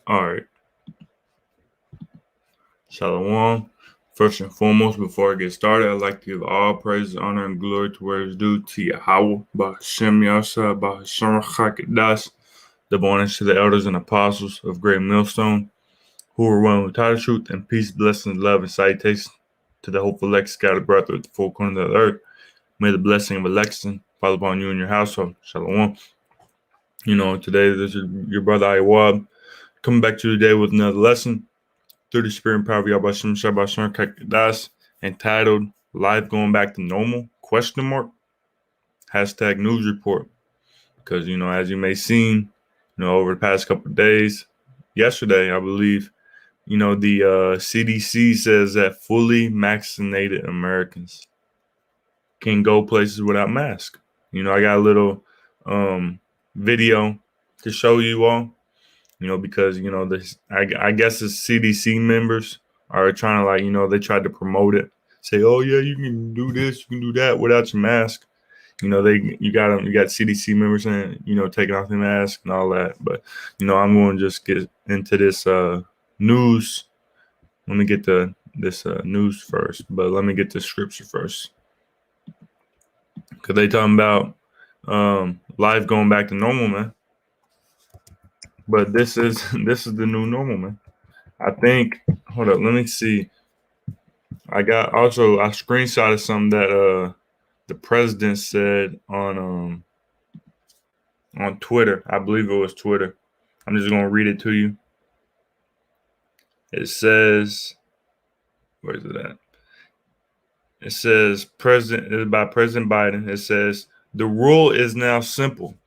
All right. Shalom. First and foremost, before I get started, I'd like to give all praise, honor, and glory to where it's due to Yahweh, Ba'Hashem Yasa, Ba'Hashem Chakidas, the bonus to the elders and apostles of Great Millstone, who are one with the truth, and peace, blessings, love, and citation to the hopeful elect scattered abroad through the four corners of the earth. May the blessing of election fall upon you and your household. Shalom. Today this is your brother Iwab coming back to you today with another lesson through the spirit and power of Yahweh Shabbat Kakedas, entitled Life Going Back to Normal? Hashtag news report. Because, as you may have seen, over the past couple of days, yesterday, I believe, the CDC says that fully vaccinated Americans can go places without masks. I got a little video to show you all, because, I guess the CDC members are trying to they tried to promote it, say, oh yeah, you can do this, you can do that without your mask. You got CDC members and, taking off their mask and all that. But, I'm going to just get into this news. Let me get this news first, but let me get the scripture first. Because they talking about life going back to normal, man. But this is the new normal, man. I think, hold up, let me see. I screenshotted something that the president said on Twitter. I believe it was Twitter. I'm just gonna read it to you. It says, where is it at? It says by President Biden. It says, the rule is now simple.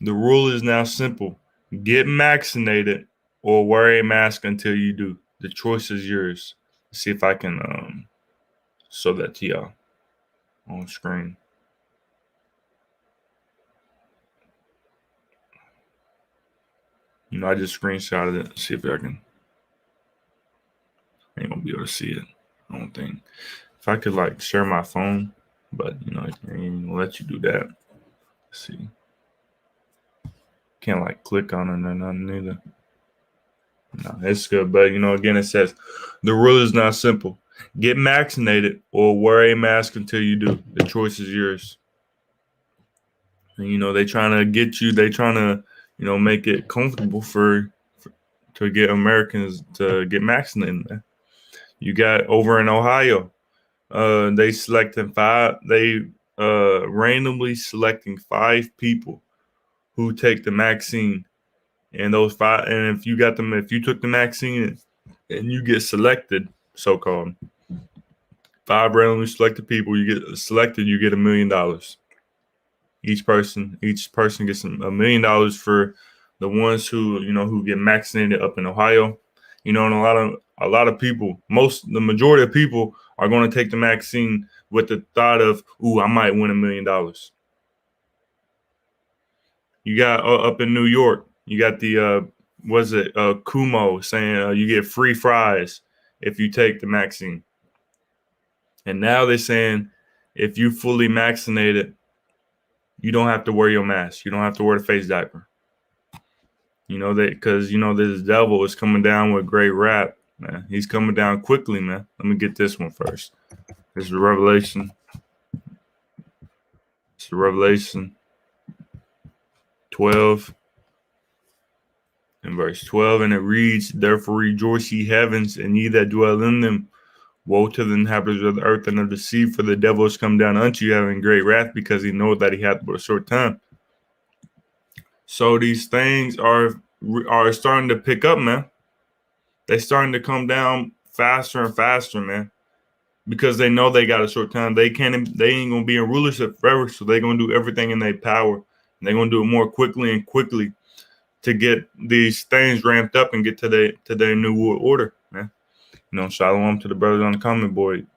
The rule is now simple. Get vaccinated or wear a mask until you do. The choice is yours. Let's see if I can show that to y'all on screen. I just screenshotted it. See if I can. I ain't gonna be able to see it. I don't think. If I could share my phone, but it ain't even let you do that. Let's see. Can't click on it or nothing either. No, it's good. But again, it says the rule is not simple. Get vaccinated or wear a mask until you do. The choice is yours. And they trying to get you, they trying to, make it comfortable to get Americans to get vaccinated, man. You got over in Ohio, they randomly selecting 5 people who take the vaccine. And those 5, and if you took the vaccine and you get selected, so-called 5 randomly selected people, you get selected, you get $1 million. Each person gets $1 million for the ones who get vaccinated up in Ohio. And a lot of people, the majority of people are going to take the vaccine with the thought of, I might win $1 million. You got up in New York, you got the Cuomo saying you get free fries if you take the vaccine. And now they're saying if you fully vaccinated, you don't have to wear your mask. You don't have to wear the face diaper. Because this devil is coming down with great rap, man. He's coming down quickly, man. Let me get this one first. This is Revelation. It's Revelation 12 and verse 12, and it reads, therefore rejoice ye heavens, and ye that dwell in them. Woe to the inhabitants of the earth and of the sea, for the devil is come down unto you having great wrath, because he knoweth that he hath but a short time. So these things are starting to pick up, man. They're starting to come down faster and faster, man, because they know they got a short time. They ain't gonna be in rulership forever, so they're gonna do everything in their power. And they're gonna do it more quickly to get these things ramped up and get to their new world order, man. Shalom to the brothers on the comment board.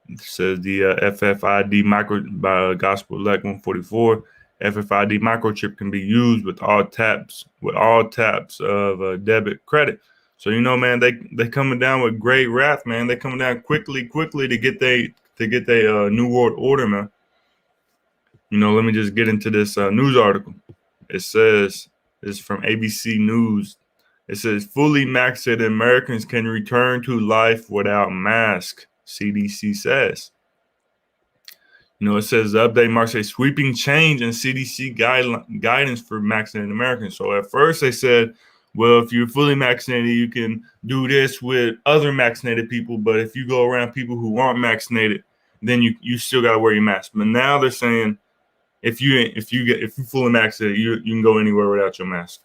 It says the FFID micro by Gospel Elect 144. FFID microchip can be used with all taps of debit credit. So man, they coming down with great wrath, man. They coming down quickly to get they new world order, man. Let me just get into this news article. It says it's from ABC News. It says fully vaccinated Americans can return to life without mask, CDC says. It says the update marks a sweeping change in CDC guidance for vaccinated Americans. So at first they said, well, if you're fully vaccinated, you can do this with other vaccinated people. But if you go around people who aren't vaccinated, then you still got to wear your mask. But now they're saying if you're fully vaccinated, you can go anywhere without your mask.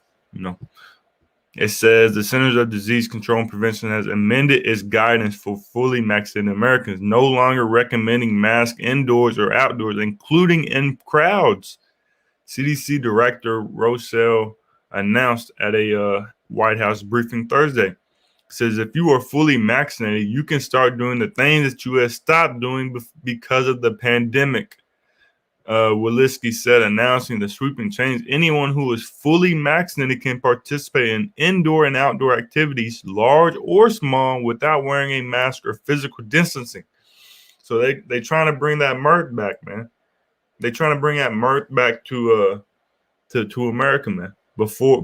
It says the Centers of Disease Control and Prevention has amended its guidance for fully vaccinated Americans, no longer recommending masks indoors or outdoors, including in crowds. CDC Director Rochelle announced at a White House briefing Thursday. It says if you are fully vaccinated, you can start doing the things that you have stopped doing because of the pandemic. Walensky said, announcing the sweeping change. Anyone who is fully vaccinated can participate in indoor and outdoor activities, large or small, without wearing a mask or physical distancing. So they trying to bring that mirth back, man. They trying to bring that mirth back to America, man. Before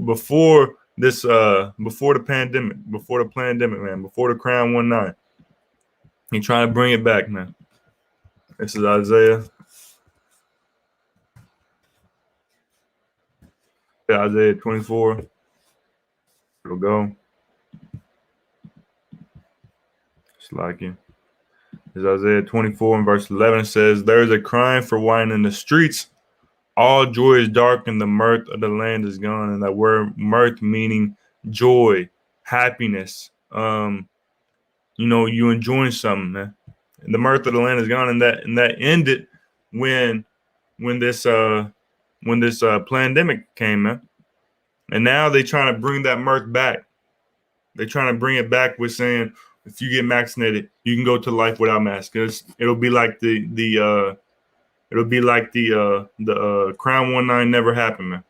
the pandemic, man, before the Crown 19. He trying to bring it back, man. This is Isaiah 24. It'll go. It's like you. It's Isaiah 24 and verse 11 says, there is a crying for wine in the streets. All joy is dark and the mirth of the land is gone. And that word mirth meaning joy, happiness. You enjoying something, man. And the mirth of the land is gone. And that ended when this pandemic came, man. And now they trying to bring that mirth back. They're trying to bring it back with saying, if you get vaccinated, you can go to life without mask. It'll be like the Crown 19 never happened, man.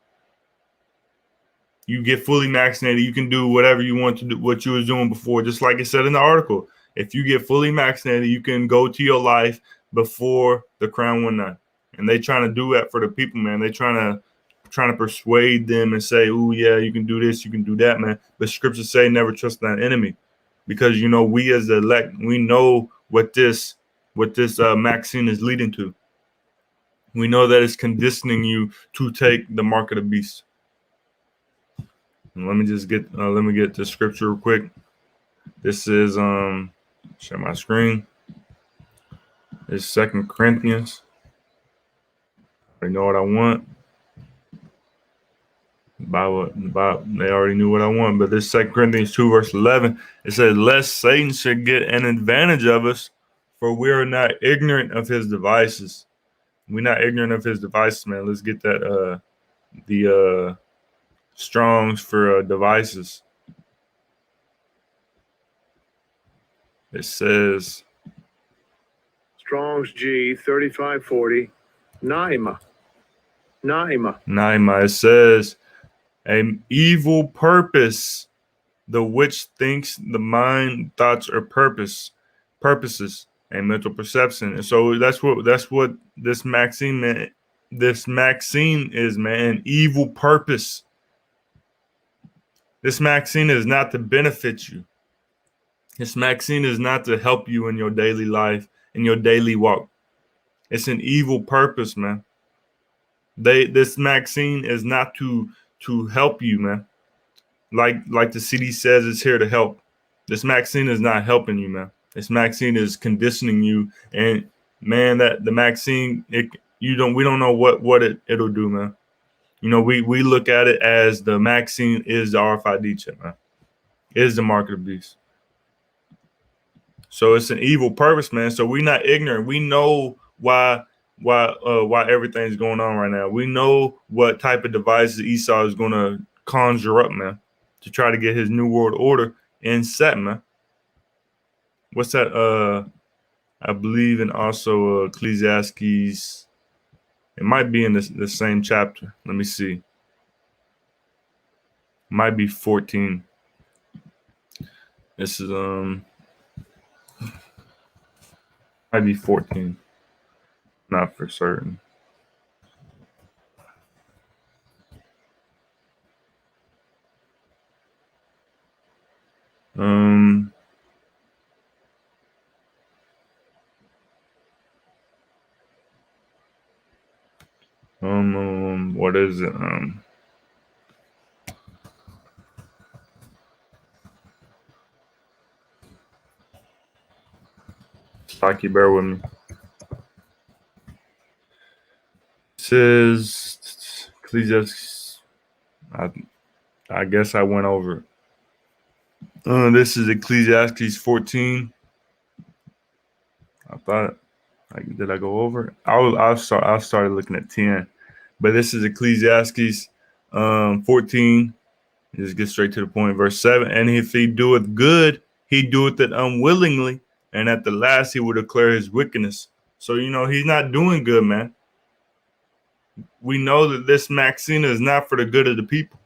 You get fully vaccinated, you can do whatever you want to do, what you was doing before. Just like it said in the article, if you get fully vaccinated, you can go to your life before the Crown 19. And they trying to do that for the people, man. They trying to persuade them and say, oh yeah, you can do this, you can do that, man. The scriptures say never trust thine enemy. Because we as the elect, we know what this vaccine is leading to. We know that it's conditioning you to take the mark of the beast. And let me get the scripture real quick. This is share my screen. It's 2 Corinthians. I know what I want. They already knew what I want, but this 2 Corinthians 2 verse 11, it says, lest Satan should get an advantage of us, for we are not ignorant of his devices. We're not ignorant of his devices, man. Let's get that the Strongs for devices. It says Strong's G 3540 Naima. It says an evil purpose, the which thinks the mind thoughts or purposes and mental perception. And so that's what this vaccine meant. This vaccine is, man, an evil purpose. This vaccine is not to benefit you. This vaccine is not to help you in your daily life, in your daily walk. It's an evil purpose, man. This vaccine is not to help you, man. Like the CD says, it's here to help. This vaccine is not helping you, man. This vaccine is conditioning you, and man, that the vaccine, we don't know what it'll do, man. We look at it as the vaccine is the RFID chip, man. It is the mark of the beast. So it's an evil purpose, man. So we're not ignorant. We know why everything's going on right now. We know what type of devices Esau is going to conjure up, man, to try to get his new world order in set, man. What's that? I believe, and also Ecclesiastes. It might be in the same chapter. Let me see. Might be 14. This is might be 14. Not for certain. What is it? Stocky, bear with me. It says Ecclesiastes. I guess I went over it. This is Ecclesiastes 14. I thought, did I go over it? I started looking at 10, but this is Ecclesiastes 14. Just get straight to the point. Verse 7. And if he doeth good, he doeth it unwillingly, and at the last he will declare his wickedness. So he's not doing good, man. We know that this Maxina is not for the good of the people.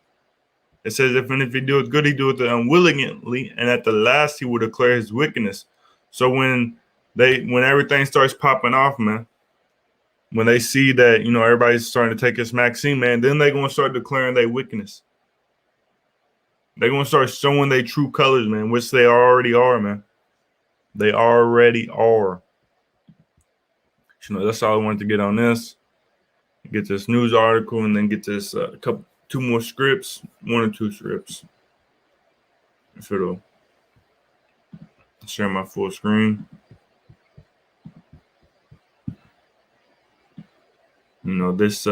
It says, if he doeth good, he doeth it unwillingly, and at the last he will declare his wickedness. So when everything starts popping off, man, when they see that everybody's starting to take this Maxine, man, then they're gonna start declaring their wickedness. They're gonna start showing their true colors, man, which they already are, man. They already are. That's all I wanted to get on this. Get this news article, and then get this two more scripts, 1 or 2 scripts. If it'll share my full screen. This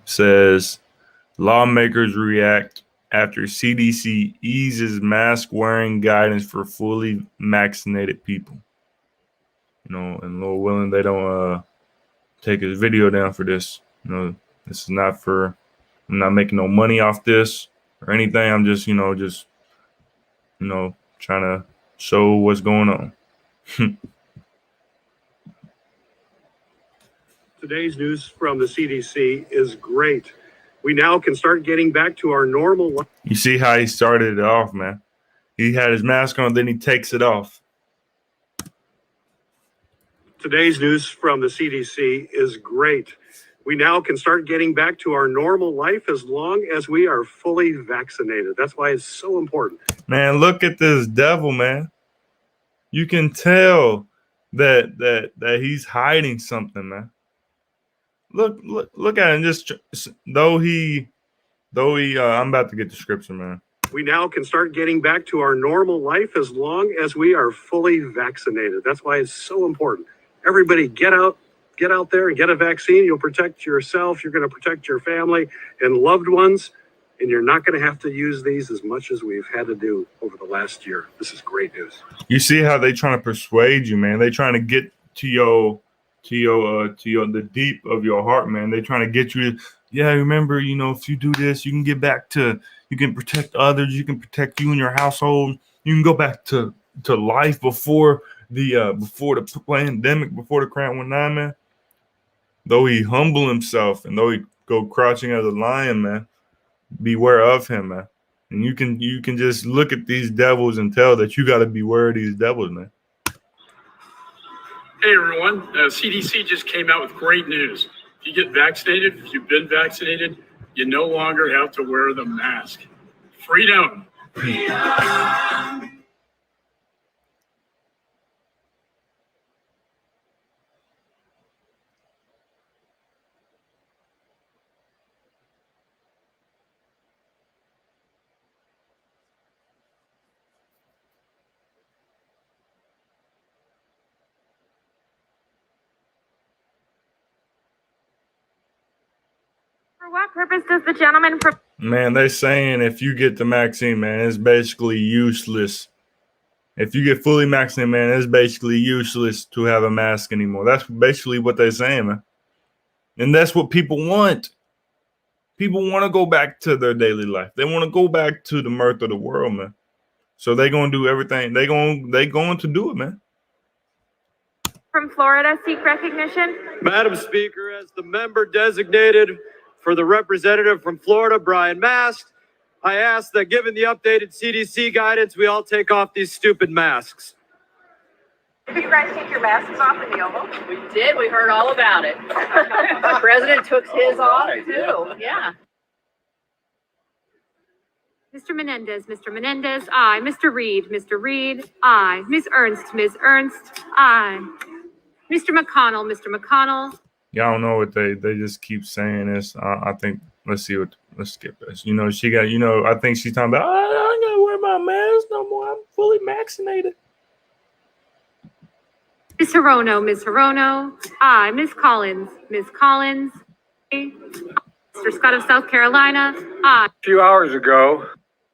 says lawmakers react after CDC eases mask wearing guidance for fully vaccinated people. And Lord willing, they don't take his video down for this. This is not for. I'm not making no money off this or anything. I'm just trying to show what's going on. Today's news from the CDC is great. We now can start getting back to our normal life. You see how he started it off, man. He had his mask on, then he takes it off. Today's news from the CDC is great. We now can start getting back to our normal life as long as we are fully vaccinated. That's why it's so important. Man, look at this devil, man. You can tell that he's hiding something, man. Look at him. Just though he I'm about to get the scripture, man. We now can start getting back to our normal life as long as we are fully vaccinated. That's why it's so important. Everybody get out there and get a vaccine. You'll protect yourself. You're going to protect your family and loved ones. And you're not going to have to use these as much as we've had to do over the last year. This is great news. You see how they trying to persuade you, man. They trying to get to the deep of your heart, man. They trying to get you to, remember, if you do this, you can protect others. You can protect you and your household. You can go back to life before the pandemic, before the Crown 19, man. Though he humble himself and though he go crouching as a lion, man, beware of him, man. And you can just look at these devils and tell that you got to beware of these devils, man. Hey everyone, CDC just came out with great news. If you get vaccinated, if you've been vaccinated, you no longer have to wear the mask. Freedom. Freedom. For what purpose does the gentleman... Man, they're saying if you get the vaccine, man, it's basically useless. If you get fully vaccinated, man, it's basically useless to have a mask anymore. That's basically what they're saying, man. And that's what people want. People want to go back to their daily life. They want to go back to the mirth of the world, man. So they gonna do everything. They going to do it, man. From Florida seek recognition. Madam Speaker, as the member designated for the representative from Florida, Brian Mast, I ask that given the updated CDC guidance, we all take off these stupid masks. Did you guys take your masks off in the Oval? We did. We heard all about it. The president took his off too. Yeah. Mr. Menendez, aye. Mr. Reed, aye. Ms. Ernst, aye. Mr. McConnell, Y'all don't know what they just keep saying this. I think let's skip this. You know, she got, you know, I think she's talking about, I don't gotta wear my mask no more. I'm fully vaccinated. Ms. Hirono, aye. Ms. Collins, aye. Mr. Scott of South Carolina, aye. A few hours ago,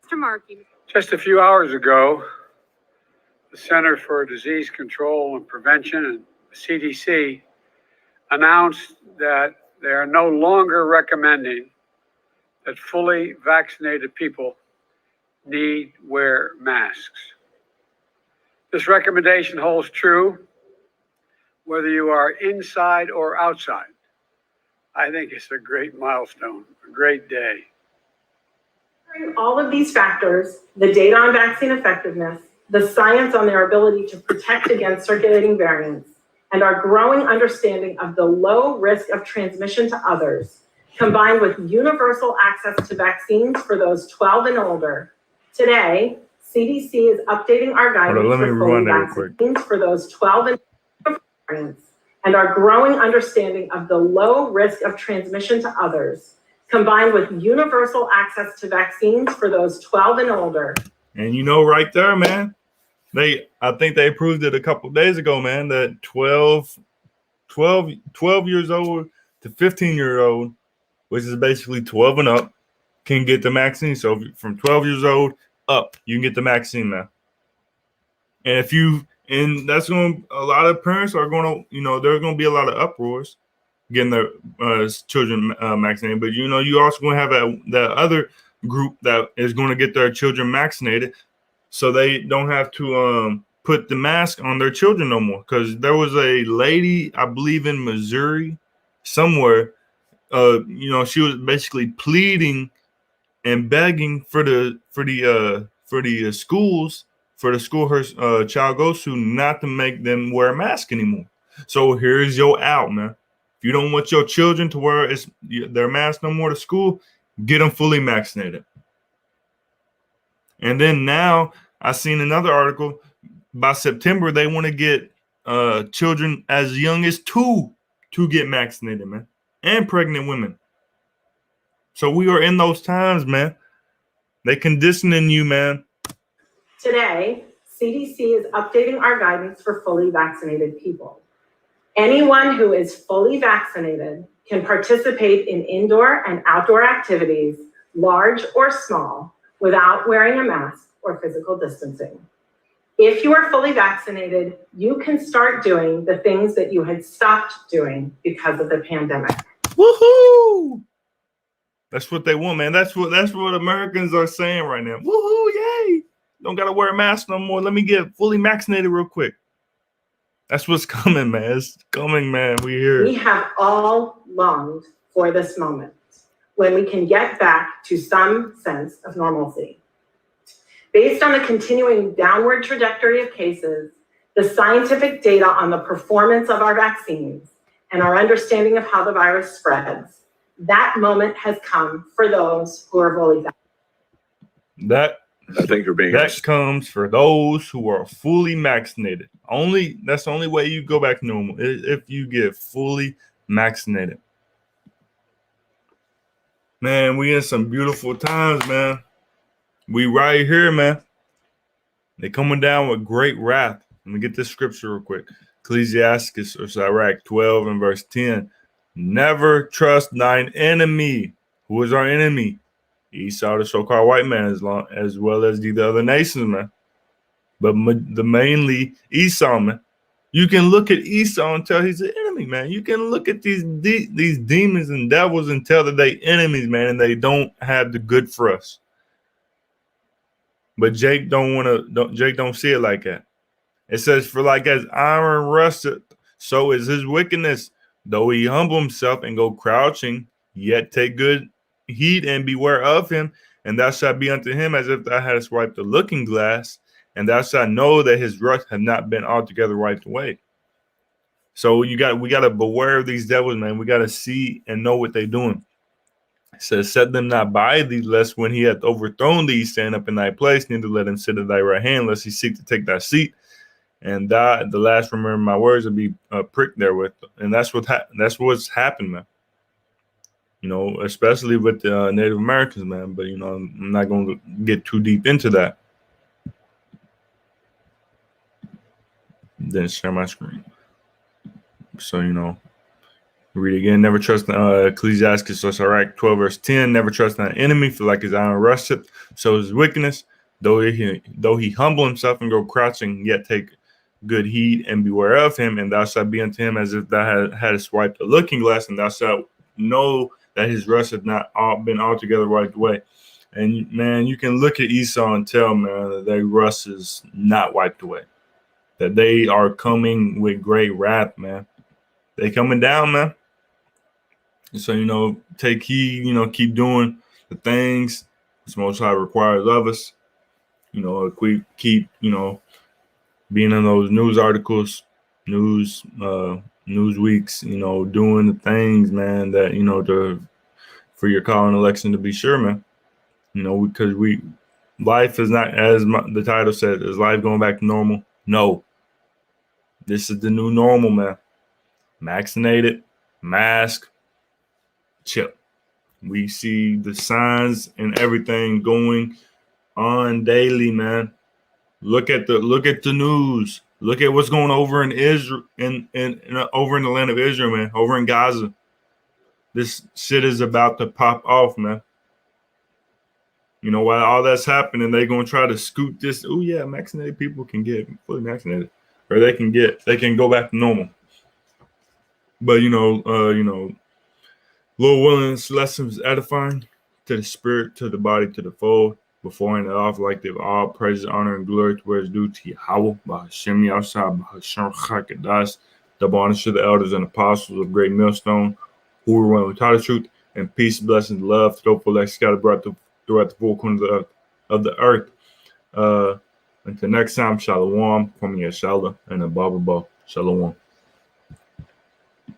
Mr. Markey, just a few hours ago, the Center for Disease Control and Prevention and the CDC announced that they are no longer recommending that fully vaccinated people need wear masks. This recommendation holds true whether you are inside or outside. I think it's a great milestone, a great day. Considering all of these factors, the data on vaccine effectiveness, the science on their ability to protect against circulating variants, and our growing understanding of the low risk of transmission to others, combined with universal access to vaccines for those 12 and older, today, CDC is updating our guidance for fully vaccines for those 12 and older variants, and our growing understanding of the low risk of transmission to others, combined with universal access to vaccines for those 12 and older. And you know, right there, man, I think they approved it a couple of days ago, man, that 12 years old to 15-year-old, which is basically 12 and up, can get the vaccine. So from 12 years old up, you can get the vaccine now. And that's going to, a lot of parents are going to, you know, there's going to be a lot of uproars getting their children vaccinated. But, you know, you also going to have that other group that is going to get their children vaccinated so they don't have to put the mask on their children no more. Because there was a lady, I believe in Missouri, somewhere, you know, she was basically pleading and begging for the schools, for the school her child goes to, not to make them wear a mask anymore. So here's your out, man. If you don't want your children to wear their mask no more to school, get them fully vaccinated. And then now I seen another article, by September, they want to get children as young as 2 to get vaccinated, man, and pregnant women. So we are in those times, man. They conditioning you, man. Today, CDC is updating our guidance for fully vaccinated people. Anyone who is fully vaccinated can participate in indoor and outdoor activities, large or small, without wearing a mask or physical distancing. If you are fully vaccinated, you can start doing the things that you had stopped doing because of the pandemic. Woohoo! That's what they want, man. That's what Americans are saying right now. Woohoo! Yay! Don't gotta wear a mask no more. Let me get fully vaccinated real quick. That's what's coming, man. It's coming, man. We here. We have all longed for this moment when we can get back to some sense of normalcy. Based on the continuing downward trajectory of cases, the scientific data on the performance of our vaccines, and our understanding of how the virus spreads, that moment has come for those who are fully vaccinated. I think you're being That comes for those who are fully vaccinated. That's the only way you go back to normal, if you get fully vaccinated. Man, we in some beautiful times, man. We right here, man. They coming down with great wrath. Let me get this scripture real quick. Ecclesiastes or Sirach 12 and verse 10. Never trust thine enemy. Who is our enemy? Esau, the so-called white man, as well as the other nations, man. But mainly Esau, man. You can look at Esau and tell he's an enemy, man. You can look at these demons and devils and tell that they enemies, man, and they don't have the good for us. But Jake don't see it like that. It says, for like as iron rusteth, so is his wickedness. Though he humble himself and go crouching, yet take good heed and beware of him. And thou shalt be unto him as if thou hadst wiped a looking glass, and thou shalt know that his rust have not been altogether wiped away. So we got to beware of these devils, man. We got to see and know what they're doing. It says, set them not by thee, lest when he hath overthrown thee, stand up in thy place, neither let him sit at thy right hand, lest he seek to take thy seat. And the last remember my words will be pricked therewith. And that's what's happened, man. You know, especially with the Native Americans, man. But, you know, I'm not going to get too deep into that. Then share my screen. So, you know, read again. Never trust Ecclesiastes, so Sirach 12 verse 10. Never trust an enemy, for like his iron rusteth, so his wickedness. Though he humble himself and go crouching, yet take good heed and beware of him. And thou shalt be unto him as if thou hadst wiped a looking glass, and thou shalt know that his rust had not been altogether wiped away. And man, you can look at Esau and tell, man, that their rust is not wiped away. That they are coming with great wrath, man. They coming down, man. And so, you know, take heed, you know, keep doing the things the Most High requires of us. You know, if we keep, you know, being in those news articles, news weeks, you know, doing the things, man, that, you know, for your call and election to be sure, man. You know, because life is not, as the title said, is life going back to normal? No. This is the new normal, man. Vaccinated, mask, chill. We see the signs and everything going on daily, man. Look at the news. Look at what's going over in Israel, over in the land of Israel, man. Over in Gaza, this shit is about to pop off, man. You know, while all that's happening, they're gonna try to scoot this. Oh yeah, vaccinated people can get fully vaccinated, or they can go back to normal. But you know, Lord willing, this lesson is edifying to the spirit, to the body, to the fold. Before and off, like they've all praise, honor, and glory to where it's due to Yahweh, Bahashem Yahshua, Bahashem Chakadas, double honor to the elders and apostles of Great Millstone, who were one who taught the truth, and peace, blessings, love, to the full like scattered throughout the four corners of the earth. Until next time, Shalom, from Yeshala, and above, Shalom.